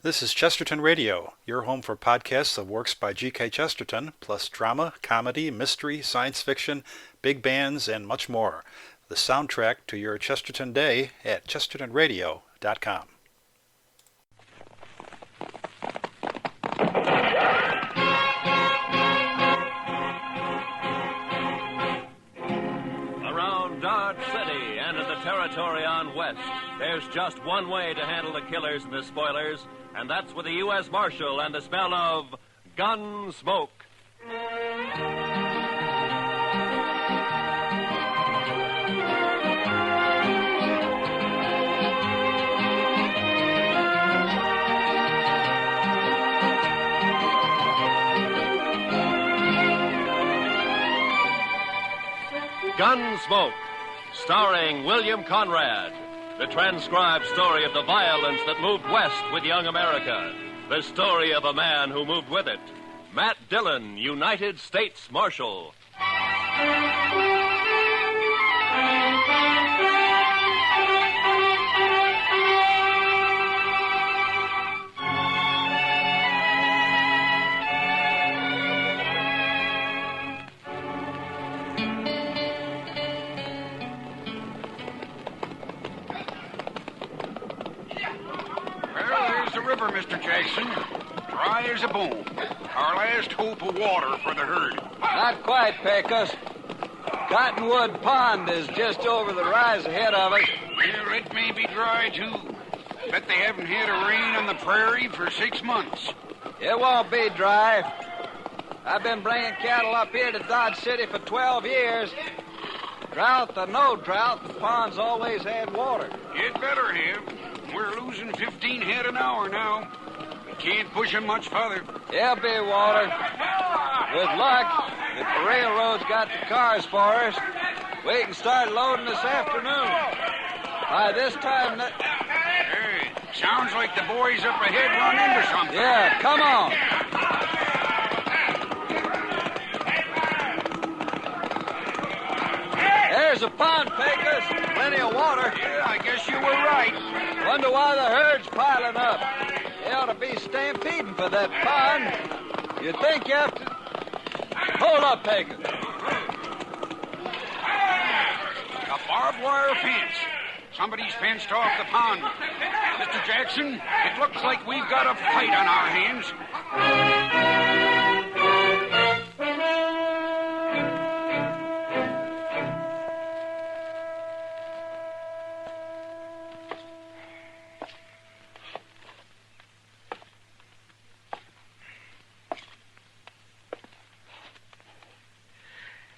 This is Chesterton Radio, your home for podcasts of works by G.K. Chesterton, plus drama, comedy, mystery, science fiction, big bands, and much more. The soundtrack to your Chesterton day at chestertonradio.com. Around Dodge City and in the territory on West, there's just one way to handle the killers and the spoilers, and that's with a U.S. Marshal and the smell of Gunsmoke. Gunsmoke, starring William Conrad. The transcribed story of the violence that moved west with young America. The story of a man who moved with it. Matt Dillon, United States Marshal. River, Mr. Jackson. Dry as a bone. Our last hope of water for the herd. Not quite, Pecos. Cottonwood Pond is just over the rise ahead of us. Well, it may be dry, too. Bet they haven't had a rain on the prairie for 6 months. It won't be dry. I've been bringing cattle up here to Dodge City for 12 years. Drought or no drought, the pond's always had water. It better have. We're losing 15 head an hour now. We can't push them much further. There'll be water. With luck, if the railroad's got the cars for us, we can start loading this afternoon. By this time... Hey, sounds like the boys up ahead run into something. Yeah, come on. There's a pond, Pecos. Plenty of water. Yeah, I guess you were right. Wonder why the herd's piling up. They ought to be stampeding for that pond. You think you have to... Hold up, Pecos. A barbed wire fence. Somebody's fenced off the pond. Mr. Jackson, it looks like we've got a fight on our hands.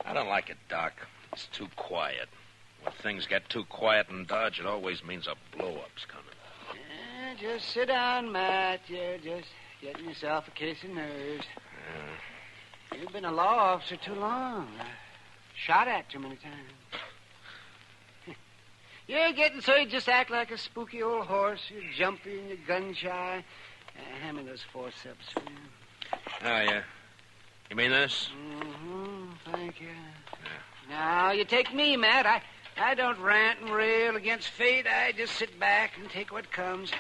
I don't like it, Doc. It's too quiet. When things get too quiet in Dodge, it always means a blow-up's coming. Just sit down, Matt. You're just getting yourself a case of nerves. You've been a law officer too long. Shot at too many times. You're getting so you just act like a spooky old horse. You're jumpy and you're gun-shy. Hand me those forceps. Oh, yeah. You mean this? Mm-hmm. Thank you. Yeah. Now, you take me, Matt. I don't rant and rail against fate. I just sit back and take what comes.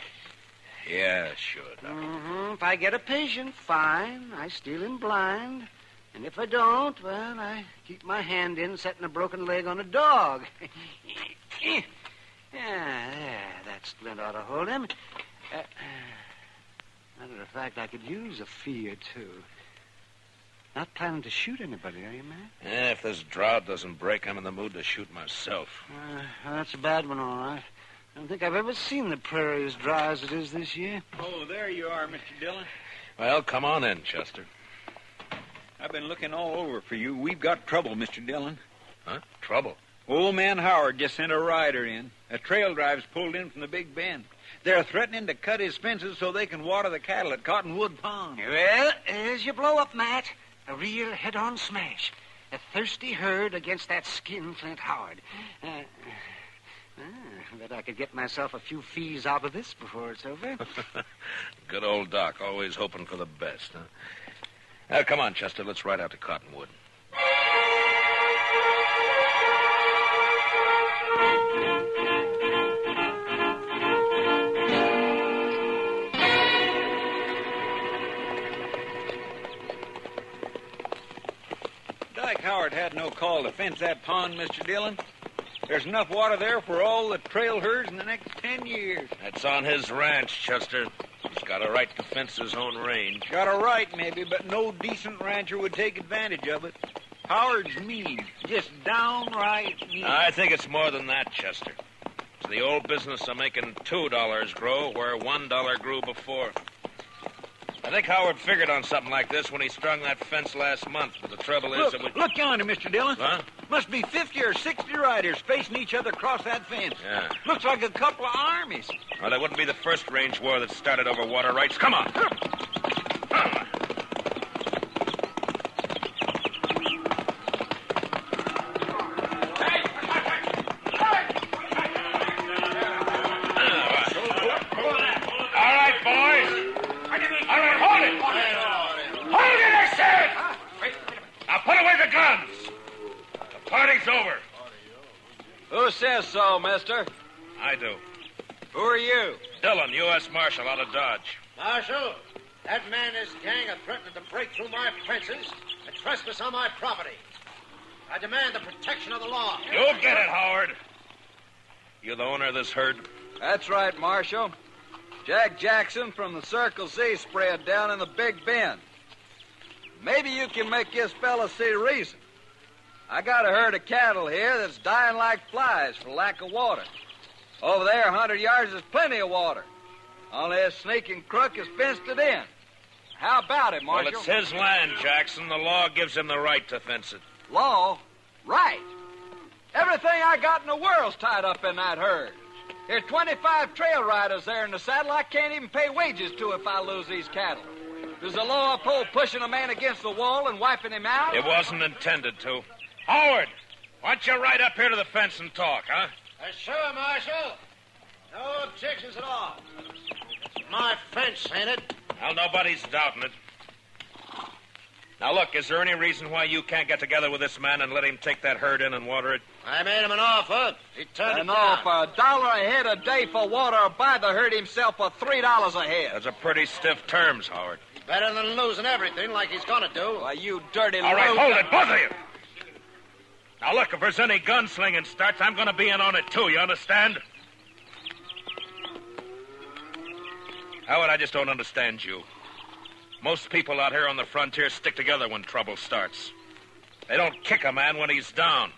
Yeah, sure, Doc. Mm-hmm. If I get a patient, fine. I steal him blind. And if I don't, well, I keep my hand in setting a broken leg on a dog. Yeah, there. That splint ought to hold him. Matter of fact, I could use a fee or two. Not planning to shoot anybody, are you, Matt? Yeah, if this drought doesn't break, I'm in the mood to shoot myself. That's a bad one, all right. I don't think I've ever seen the prairie as dry as it is this year. Oh, there you are, Mr. Dillon. Well, come on in, Chester. I've been looking all over for you. We've got trouble, Mr. Dillon. Huh? Trouble? Old man Howard just sent a rider in. A trail drive's pulled in from the Big Bend. They're threatening to cut his fences so they can water the cattle at Cottonwood Pond. Well, there's your blow-up, Matt. A real head-on smash. A thirsty herd against that skinflint Howard. Bet I could get myself a few fees out of this before it's over. Good old Doc, always hoping for the best, huh? Now, come on, Chester, let's ride out to Cottonwood. Howard had no call to fence that pond, Mr. Dillon. There's enough water there for all the trail herds in the next 10 years. That's on his ranch, Chester. He's got a right to fence his own range. Got a right, maybe, but no decent rancher would take advantage of it. Howard's mean. Just downright mean. I think it's more than that, Chester. It's the old business of making $2 grow where $1 grew before. I think Howard figured on something like this when he strung that fence last month, but the trouble is that we... Look yonder, Mr. Dillon. Huh? Must be 50 or 60 riders facing each other across that fence. Yeah. Looks like a couple of armies. Well, that wouldn't be the first range war that started over water rights. Come on. Over. Who says so, mister? I do. Who are you? Dillon, U.S. Marshal out of Dodge. Marshal, that man and his gang are threatening to break through my fences and trespass on my property. I demand the protection of the law. You'll get it, Howard. You the owner of this herd? That's right, Marshal. Jack Jackson from the Circle Z spread down in the Big Bend. Maybe you can make this fella see reason. I got a herd of cattle here that's dying like flies for lack of water. Over there, 100 yards, is plenty of water. Only this sneaking crook has fenced it in. How about it, Marshal? Well, it's his land, Jackson. The law gives him the right to fence it. Law? Right. Everything I got in the world's tied up in that herd. There's 25 trail riders there in the saddle I can't even pay wages to if I lose these cattle. Does the law uphold pushing a man against the wall and wiping him out? It wasn't intended to. Howard, why don't you ride up here to the fence and talk, huh? Sure, Marshal. No objections at all. It's my fence, ain't it? Well, nobody's doubting it. Now, look, is there any reason why you can't get together with this man and let him take that herd in and water it? I made him an offer. He turned it An down. offer, $1 a head a day for water, or buy the herd himself for $3 a head. That's a pretty stiff terms, Howard. Better than losing everything like he's gonna do. Why, you dirty All right, loser. hold it, both of you. Now, look, if there's any gunslinging starts, I'm going to be in on it, too, you understand? Howard, I just don't understand you. Most people out here on the frontier stick together when trouble starts. They don't kick a man when he's down.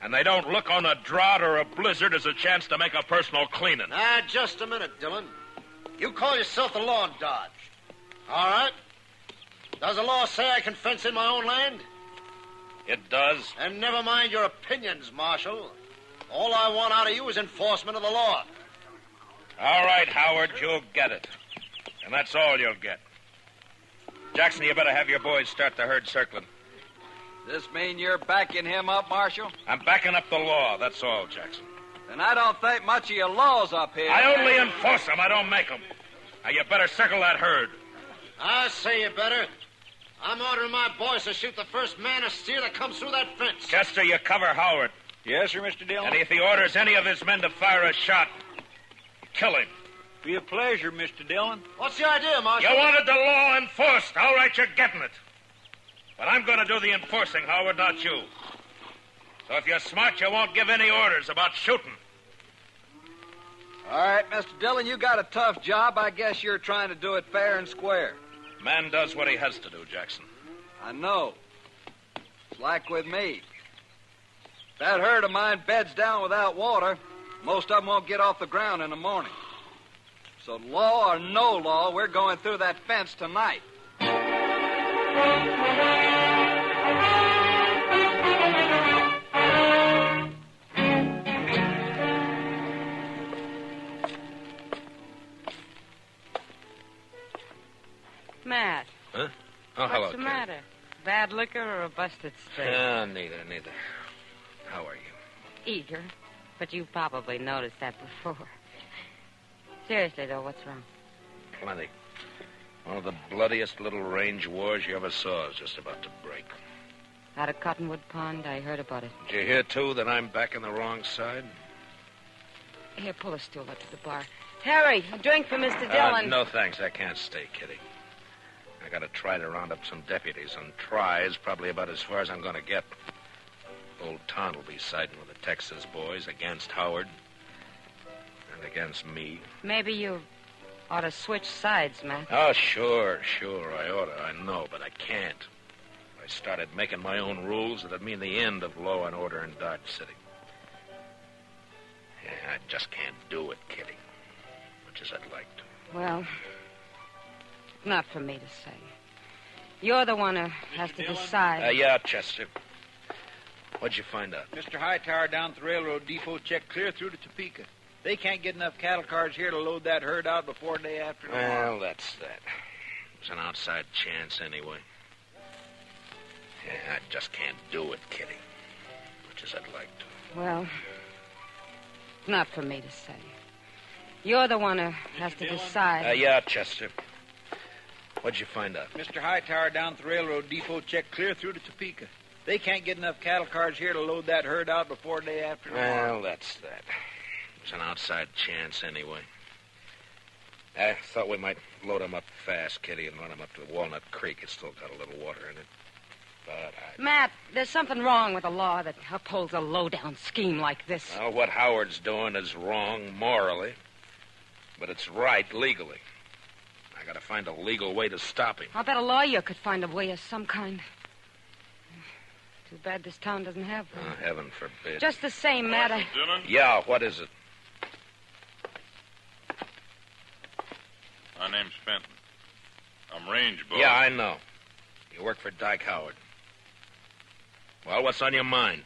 And they don't look on a drought or a blizzard as a chance to make a personal cleaning. Just a minute, Dillon. You call yourself the law in Dodge. All right. Does the law say I can fence in my own land? It does. And never mind your opinions, Marshal. All I want out of you is enforcement of the law. All right, Howard, you'll get it. And that's all you'll get. Jackson, you better have your boys start the herd circling. This mean you're backing him up, Marshal? I'm backing up the law, that's all, Jackson. Then I don't think much of your laws up here. I only enforce them, I don't make them. Now, you better circle that herd. I say you better. I'm ordering my boys to shoot the first man or steer that comes through that fence. Chester, you cover Howard. Yes, sir, Mr. Dillon. And if he orders any of his men to fire a shot, kill him. Be a pleasure, Mr. Dillon. What's the idea, Marshal? You wanted the law enforced. All right, you're getting it. But I'm going to do the enforcing, Howard, not you. So if you're smart, you won't give any orders about shooting. All right, Mr. Dillon, you got a tough job. I guess you're trying to do it fair and square. Man does what he has to do, Jackson. I know. It's like with me. If that herd of mine beds down without water, most of them won't get off the ground in the morning. So law or no law, we're going through that fence tonight. Matt. Huh? Oh, hello, What's the matter? Bad liquor or a busted steak? Neither. How are you? Eager. But you probably noticed that before. Seriously, though, what's wrong? Plenty. One of the bloodiest little range wars you ever saw is just about to break. Out of Cottonwood Pond, I heard about it. Did you hear, too, that I'm back on the wrong side? Here, pull a stool up to the bar. Harry, a drink for Mr. Dillon. No, thanks. I can't stay, Kitty. I gotta try to round up some deputies, and try is probably about as far as I'm gonna get. Old Ton will be siding with the Texas boys against Howard and against me. Maybe you ought to switch sides, Matt. Oh, sure, I oughta. I know, but I can't. If I started making my own rules, it'd mean the end of law and order in Dodge City. Yeah, I just can't do it, Kitty. Much as I'd like to. Well, not for me to say. You're the one who has to decide. Yeah, Chester. What'd you find out? Mr. Hightower down at the railroad depot checked clear through to Topeka. They can't get enough cattle cars here to load that herd out before day after tomorrow. Well, that's that. It's an outside chance anyway. Yeah, I just can't do it, Kitty. Much as I'd like to. Well, not for me to say. You're the one who has to decide. Yeah, Chester. What'd you find out? Mr. Hightower down at the railroad depot checked clear through to Topeka. They can't get enough cattle cars here to load that herd out before day after tomorrow. Well, that's that. It's an outside chance anyway. I thought we might load them up fast, Kitty, and run them up to Walnut Creek. It's still got a little water in it. But Matt, there's something wrong with a law that upholds a low-down scheme like this. Well, what Howard's doing is wrong morally, but it's right legally. I gotta find a legal way to stop him. I'll bet a lawyer could find a way of some kind. Too bad this town doesn't have one. Oh, heaven forbid. Just the same, Matt, Dillon? Yeah, what is it? My name's Fenton. I'm range boss. Yeah, I know. You work for Dyke Howard. Well, what's on your mind?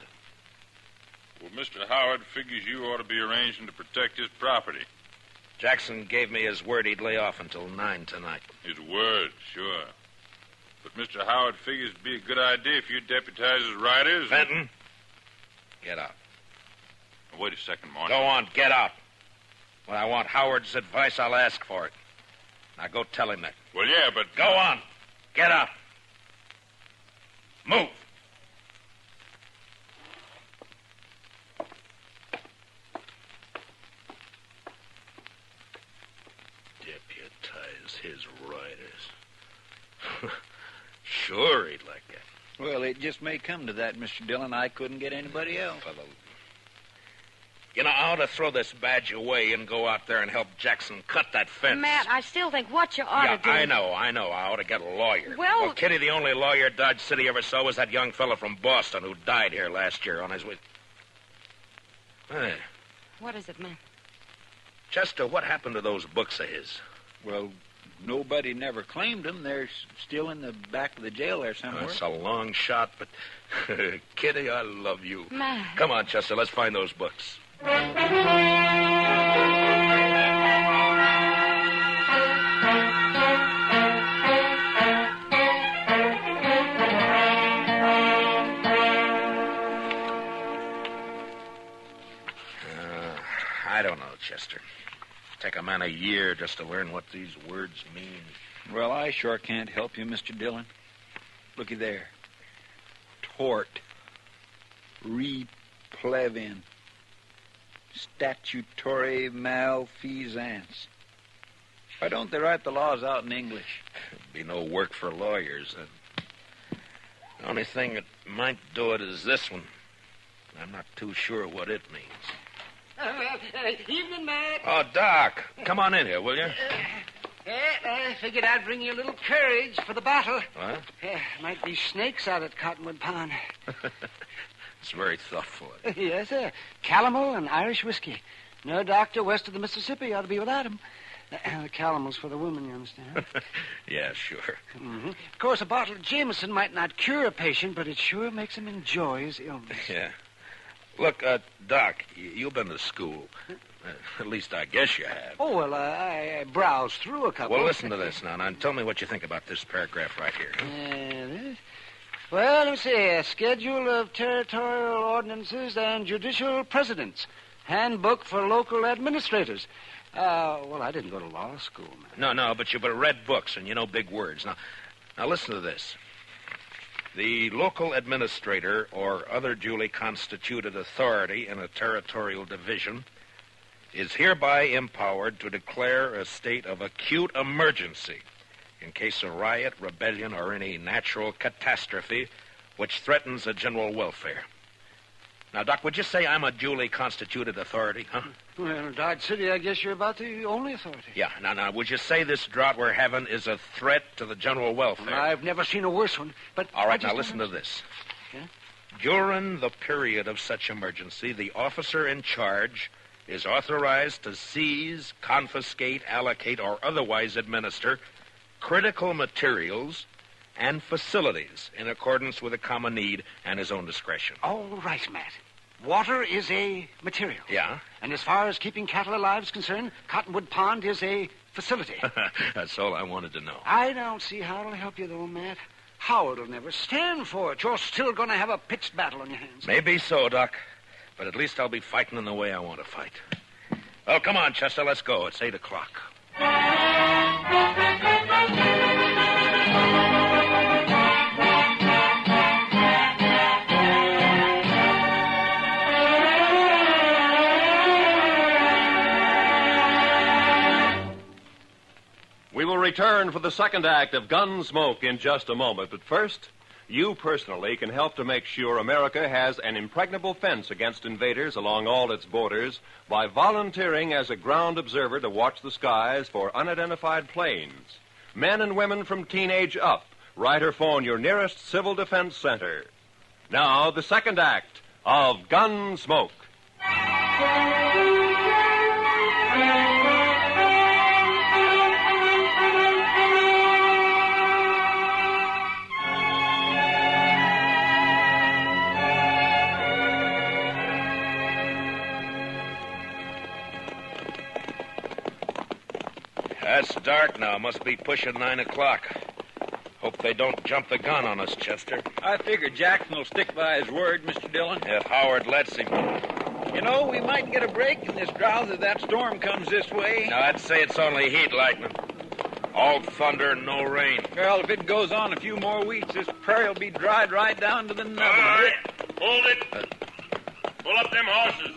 Well, Mr. Howard figures you ought to be arranging to protect his property. Jackson gave me his word he'd lay off until 9 tonight. His word, sure. But Mr. Howard figures it'd be a good idea if you deputize his riders. Fenton, get out. Wait a second, Marshal. Go on, get out. When I want Howard's advice, I'll ask for it. Now go tell him that. Well, yeah, but... Go on. Get out. Move. Deputize his riders. Sure, he'd like that. Well, it just may come to that, Mr. Dillon. I couldn't get anybody else. You know, I ought to throw this badge away and go out there and help Jackson cut that fence. Matt, I still think what you ought to do... I know. I ought to get a lawyer. Well, Kitty, the only lawyer Dodge City ever saw was that young fellow from Boston who died here last year on his way... Hey, what is it, Matt? Chester, what happened to those books of his? Well, nobody never claimed them. They're still in the back of the jail there somewhere. That's a long shot, but... Kitty, I love you. Matt. Come on, Chester, let's find those books. I don't know, Chester. Take a man a year just to learn what these words mean. Well, I sure can't help you, Mr. Dillon. Looky there. Tort. Replevin. Statutory malfeasance. Why don't they write the laws out in English? Be no work for lawyers. The only thing that might do it is this one. I'm not too sure what it means. Evening, Matt. Oh, Doc, come on in here, will you? I figured I'd bring you a little courage for the battle. What? Might be snakes out at Cottonwood Pond. It's very thoughtful. Yes, sir. Calomel and Irish whiskey. No doctor west of the Mississippi ought to be without him. The calomel's for the woman, you understand? Yeah, sure. Mm-hmm. Of course, a bottle of Jameson might not cure a patient, but it sure makes him enjoy his illness. Yeah. Look, Doc, you've been to school. At least I guess you have. Oh, well, I browsed through a couple. Well, listen to this now, and tell me what you think about this paragraph right here. This? Well, let me see. A schedule of territorial ordinances and judicial precedents. Handbook for local administrators. Well, I didn't go to law school, man. No, but you've read books, and you know big words. Now listen to this. The local administrator or other duly constituted authority in a territorial division is hereby empowered to declare a state of acute emergency in case of riot, rebellion, or any natural catastrophe which threatens the general welfare. Now, Doc, would you say I'm a duly constituted authority, huh? Well, Dodge City, I guess you're about the only authority. Yeah. Now, would you say this drought we're having is a threat to the general welfare? Well, I've never seen a worse one, but... All right, now listen to this. Yeah? During the period of such emergency, the officer in charge is authorized to seize, confiscate, allocate, or otherwise administer critical materials and facilities in accordance with the common need and his own discretion. All right, Matt. Water is a material. Yeah? And as far as keeping cattle alive is concerned, Cottonwood Pond is a facility. That's all I wanted to know. I don't see how it'll help you, though, Matt. Howard will never stand for it. You're still going to have a pitched battle on your hands. Maybe so, Doc. But at least I'll be fighting in the way I want to fight. Well, come on, Chester, let's go. It's 8 o'clock. We will return for the second act of Gunsmoke in just a moment. But first, you personally can help to make sure America has an impregnable fence against invaders along all its borders by volunteering as a ground observer to watch the skies for unidentified planes. Men and women from teenage up, write or phone your nearest Civil Defense Center. Now, the second act of Gunsmoke. It's dark now. Must be pushing 9 o'clock. Hope they don't jump the gun on us, Chester. I figure Jackson will stick by his word, Mr. Dillon. If Howard lets him. You know, we might get a break in this drought if that storm comes this way. No, I'd say it's only heat lightning. All thunder, no rain. Well, if it goes on a few more weeks, this prairie will be dried right down to the nubbin. All right, hold it. Pull up them horses.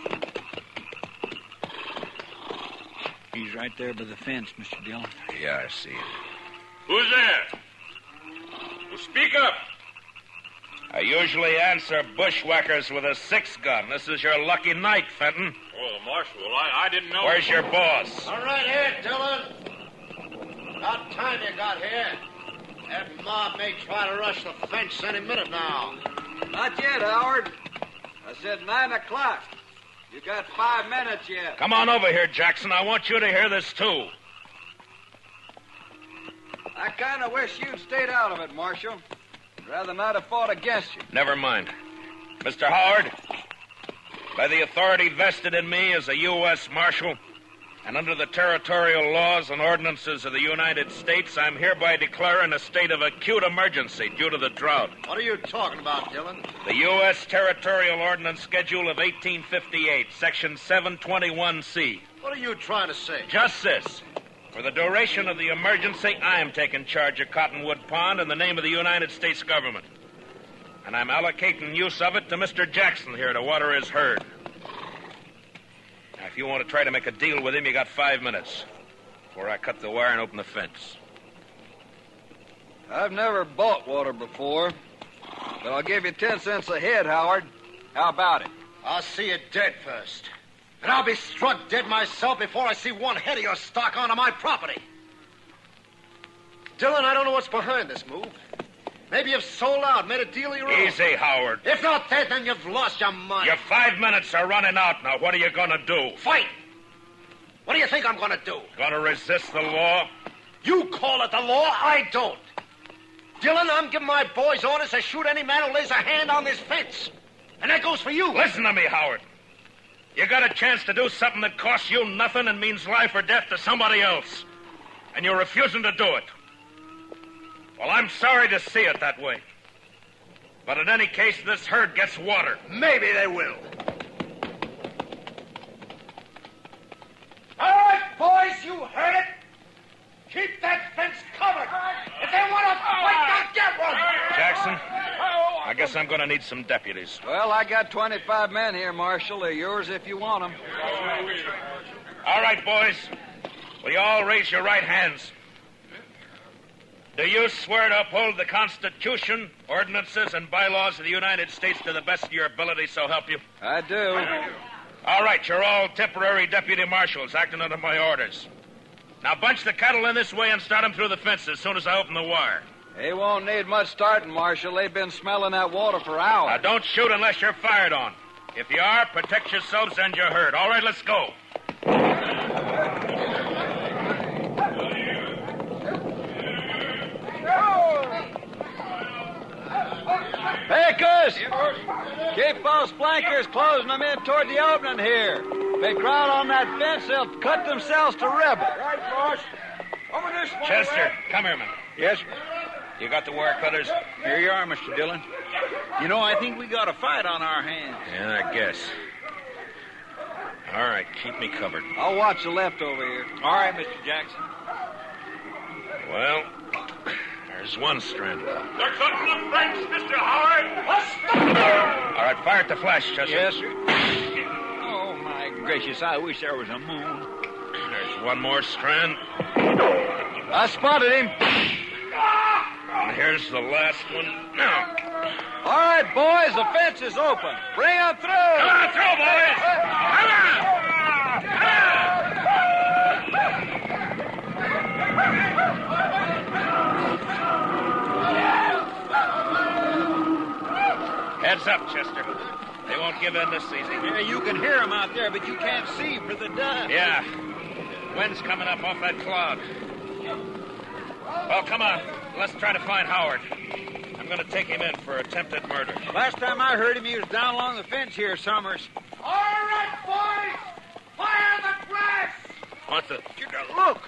He's right there by the fence, Mr. Dillon. Yeah, I see it. Who's there? Well, speak up. I usually answer bushwhackers with a 6-gun. This is your lucky night, Fenton. Oh, Marshal, I didn't know. Where's your boss? All right here, Dillon. About time you got here. That mob may try to rush the fence any minute now. Not yet, Howard. I said 9 o'clock. You got 5 minutes yet. Come on over here, Jackson. I want you to hear this, too. I kind of wish you'd stayed out of it, Marshal. I'd rather not have fought against you. Never mind. Mr. Howard, by the authority vested in me as a U.S. Marshal, and under the territorial laws and ordinances of the United States, I'm hereby declaring a state of acute emergency due to the drought. What are you talking about, Dillon? The U.S. Territorial Ordinance Schedule of 1858, Section 721C. What are you trying to say? Just this. For the duration of the emergency, I am taking charge of Cottonwood Pond in the name of the United States government. And I'm allocating use of it to Mr. Jackson here to water his herd. Now, if you want to try to make a deal with him, you got 5 minutes before I cut the wire and open the fence. I've never bought water before, but I'll give you 10 cents a head, Howard. How about it? I'll see you dead first. And I'll be struck dead myself before I see one head of your stock onto my property. Dillon, I don't know what's behind this move. Maybe you've sold out, made a deal of your own. Easy, Howard. If not that, then you've lost your mind. Your 5 minutes are running out now. What are you going to do? Fight! What do you think I'm going to do? Going to resist the law? You call it the law, I don't. Dillon, I'm giving my boys orders to shoot any man who lays a hand on this fence. And that goes for you. Listen to me, Howard. You got a chance to do something that costs you nothing and means life or death to somebody else. And you're refusing to do it. Well, I'm sorry to see it that way. But in any case, this herd gets water. Maybe they will. All right, boys, you heard it. Keep that fence covered. If they want to fight, they'll get one. Jackson, I guess I'm going to need some deputies. Well, I got 25 men here, Marshal. They're yours if you want them. All right, boys. Will you all raise your right hands? Do you swear to uphold the Constitution, ordinances, and bylaws of the United States to the best of your ability, so help you? I do. All right, you're all temporary deputy marshals acting under my orders. Now bunch the cattle in this way and start them through the fence as soon as I open the wire. He won't need much starting, Marshal. They've been smelling that water for hours. Now don't shoot unless you're fired on. If you are, protect yourselves and your herd. All right, let's go. Pickers! Keep those flankers closing them in toward the opening here. If they crowd on that fence, they'll cut themselves to ribbons. Right, boss. Over this way. Chester, come here, man. Yes, sir. You got the wire cutters? Here you are, Mr. Dillon. You know, I think we got a fight on our hands. Yeah, I guess. All right, keep me covered. I'll watch the left over here. All right, Mr. Jackson. Well, there's one strand. They're cutting the French, Mr. Howard. All right, fire at the flash, Chester. Yes, sir. Oh, my gracious, I wish there was a moon. There's one more strand. I spotted him. And here's the last one. Now. All right, boys, the fence is open. Bring them through. Come on through, boys. Come on. Heads up, Chester. They won't give in this easy. Yeah, you can hear them out there, but you can't see for the dust. Yeah. Wind's coming up off that cloud. Well, come on. Let's try to find Howard. I'm going to take him in for attempted murder. Last time I heard him, he was down along the fence here, Summers. All right, boys. Fire the grass. What the? Look.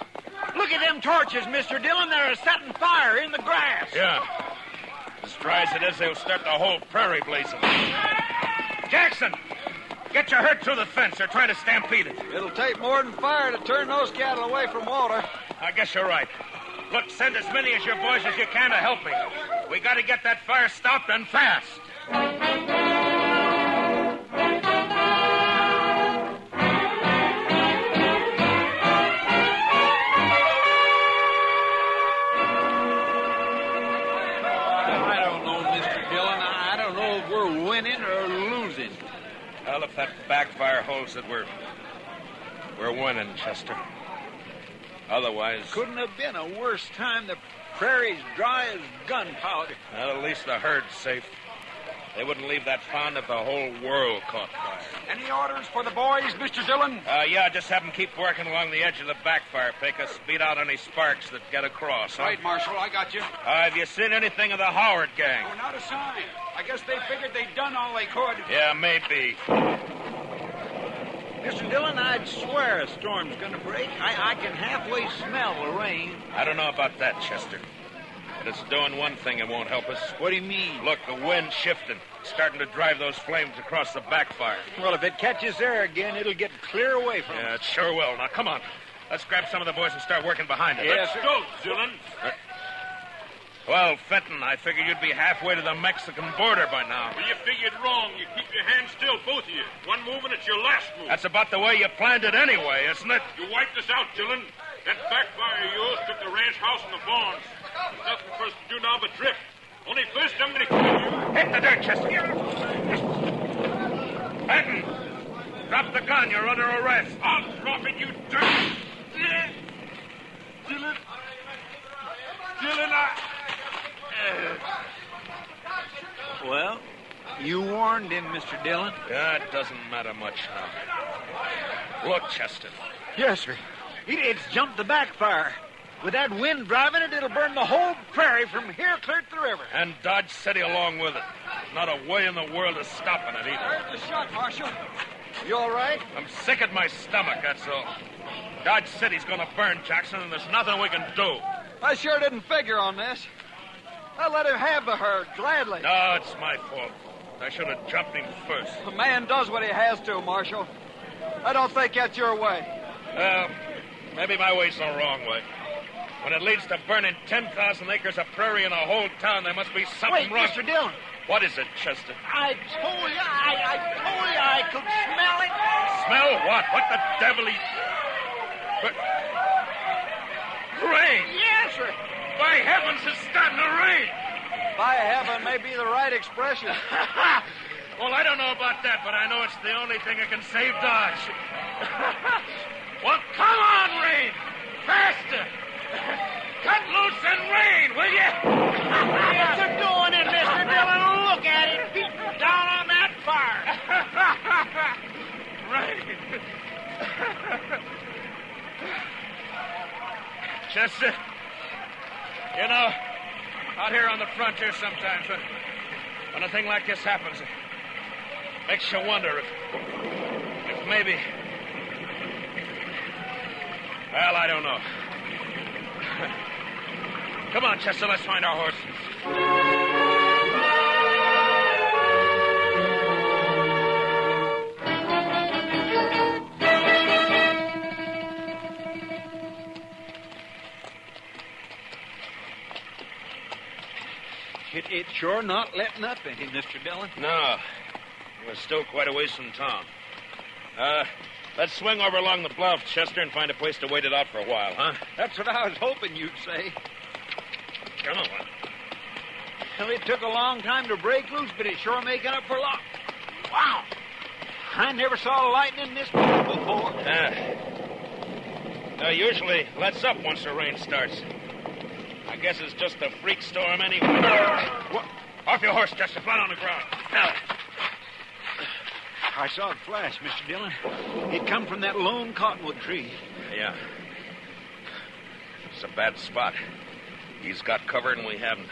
Look at them torches, Mr. Dillon. They're setting fire in the grass. Yeah. As dry as it is, they'll start the whole prairie blazing. Jackson! Get your herd through the fence. They're trying to stampede it. It'll take more than fire to turn those cattle away from water. I guess you're right. Look, send as many of your boys as you can to help me. We got to get that fire stopped and fast. I don't know, Mr. Dillon. I don't know if we're winning or losing. Well, if that backfire holds it, we're winning, Chester. Otherwise... Couldn't have been a worse time. The prairie's dry as gunpowder. Well, at least the herd's safe. They wouldn't leave that pond if the whole world caught fire. Any orders for the boys, Mr. Dillon? Yeah, just have them keep working along the edge of the backfire, Pecos. Beat out any sparks that get across. Huh? Right, Marshal, I got you. Have you seen anything of the Howard gang? Oh, not a sign. I guess they figured they'd done all they could. Yeah, maybe. Mr. Dillon, I'd swear a storm's going to break. I can halfway smell the rain. I don't know about that, Chester. But it's doing one thing it won't help us. What do you mean? Look, the wind's shifting. Starting to drive those flames across the backfire. Well, if it catches there again, it'll get clear away from Yeah, us. it sure will. Now, come on. Let's grab some of the boys and start working behind it. Yes, sir. Go, Dillon. Well, Fenton, I figured you'd be halfway to the Mexican border by now. Well, you figured wrong. You keep your hands still, both of you. One move and it's your last move. That's about the way you planned it anyway, isn't it? You wiped us out, Dillon. That backfire of yours took the ranch house and the barns. There's nothing for us to do now but drift. Only first I'm going to kill you. Hit the dirt, Chester. Fenton, drop the gun. You're under arrest. I'll drop it, you dirt. Dillon. Dillon, Well, you warned him, Mr. Dillon. Yeah, it doesn't matter much now. Look, Chester. Yes, sir. It's jumped the backfire. With that wind driving it, it'll burn the whole prairie from here clear to the river. And Dodge City along with it. Not a way in the world of stopping it either. There's the shot, Marshal. You all right? I'm sick at my stomach, that's all. Dodge City's gonna burn, Jackson, and there's nothing we can do. I sure didn't figure on this. I let him have the herd, gladly. No, it's my fault. I should have jumped him first. A man does what he has to, Marshal. I don't think that's your way. Well, maybe my way's the wrong way. When it leads to burning 10,000 acres of prairie in a whole town, there must be something Wait, wrong. Mr. Dillon. What is it, Chester? I told you I could smell it. Smell what? What the devil? Rain. Yes, sir. Why, By heavens, it's starting to rain. By heaven may be the right expression. Well, I don't know about that, but I know it's the only thing that can save Dodge. Well, come on, rain! Faster! Cut loose and rain, will you? Yes, they're doing it, Mr. Dillon. Look at it. Beating down on that fire. Rain. Chester, you know, out here on the frontier sometimes, when a thing like this happens, it makes you wonder if maybe... Well, I don't know. Come on, Chester, let's find our horses. It's sure not letting up any, Mr. Dillon. No. We're still quite a ways from town. Let's swing over along the bluff, Chester, and find a place to wait it out for a while, huh? That's what I was hoping you'd say. Come on. Well, it took a long time to break loose, but it's sure making up for lots. Wow! I never saw lightning this big before. Usually lets up once the rain starts. I guess it's just a freak storm anyway. What? Off your horse, Chester. Flat on the ground. Now. I saw it flash, Mr. Dillon. It come from that lone cottonwood tree. Yeah. It's a bad spot. He's got cover and we haven't.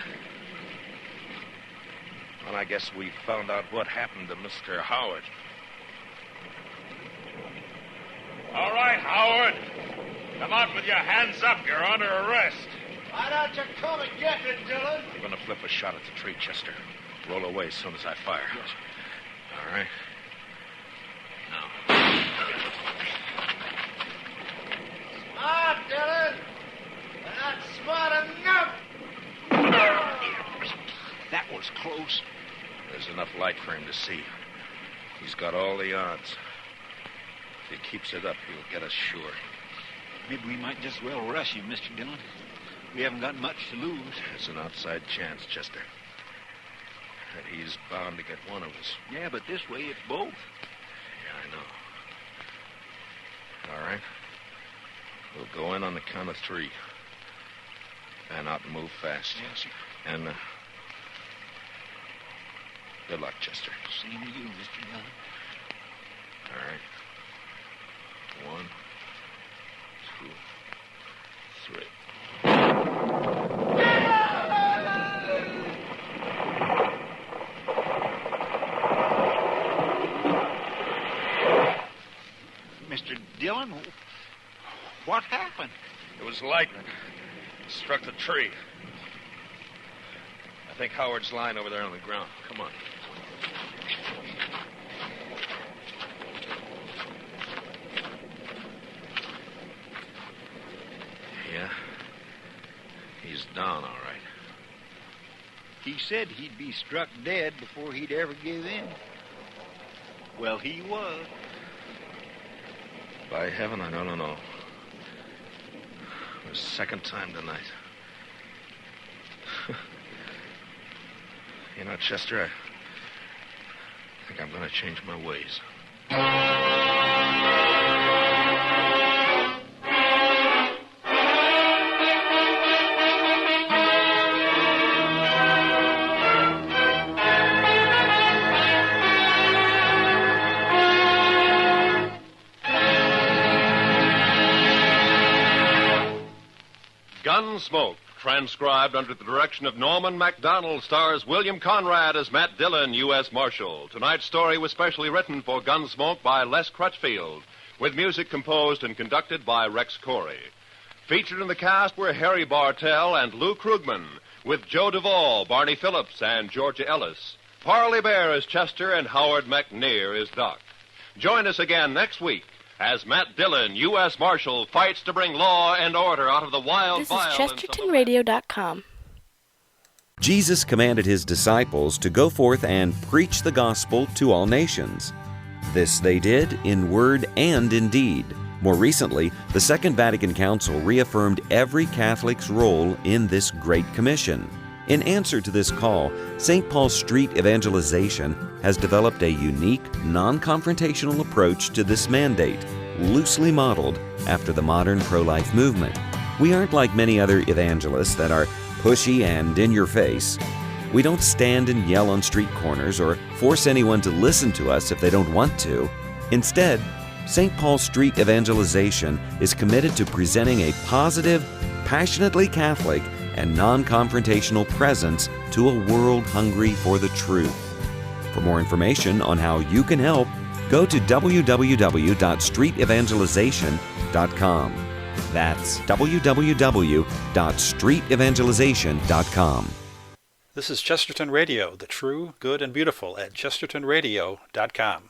Well, I guess we found out what happened to Mr. Howard. All right, Howard. Come out with your hands up. You're under arrest. Why don't you come and get it, Dillon? We're going to flip a shot at the tree, Chester. Roll away as soon as I fire. Yes. All right. Now. Smart, Dillon. But not smart enough. That was close. There's enough light for him to see. He's got all the odds. If he keeps it up, he'll get us sure. Maybe we might just well rush him, Mr. Dillon. We haven't got much to lose. It's an outside chance, Chester. And he's bound to get one of us. Yeah, but this way it's both. Yeah, I know. All right. We'll go in on the count of 3. Fan out and move fast. Yes, sir. And, good luck, Chester. Same to you, Mr. Dillon. All right. 1, 2, 3. Mr. Dillon, what happened? It was lightning. It struck the tree. I think Howard's lying over there on the ground. Come on. Yeah. He's down, all right. He said he'd be struck dead before he'd ever give in. Well, he was. By heaven, I don't know. The second time tonight. You know, Chester, I think I'm going to change my ways. Gunsmoke, transcribed under the direction of Norman Macdonnell, stars William Conrad as Matt Dillon, U.S. Marshal. Tonight's story was specially written for Gunsmoke by Les Crutchfield, with music composed and conducted by Rex Corey. Featured in the cast were Harry Bartell and Lou Krugman, with Joe Duvall, Barney Phillips, and Georgia Ellis. Parley Bear is Chester, and Howard McNear is Doc. Join us again next week as Matt Dillon, U.S. Marshal, fights to bring law and order out of the wild violence. This is ChestertonRadio.com. Jesus commanded his disciples to go forth and preach the gospel to all nations. This they did in word and in deed, More recently, the Second Vatican Council reaffirmed every Catholic's role in this Great Commission. In answer to this call, St. Paul Street Evangelization has developed a unique, non-confrontational approach to this mandate, loosely modeled after the modern pro-life movement. We aren't like many other evangelists that are pushy and in your face. We don't stand and yell on street corners or force anyone to listen to us if they don't want to. Instead, St. Paul Street Evangelization is committed to presenting a positive, passionately Catholic, and non-confrontational presence to a world hungry for the truth. For more information on how you can help, go to www.streetevangelization.com. That's www.streetevangelization.com. This is Chesterton Radio, the true, good, and beautiful at chestertonradio.com.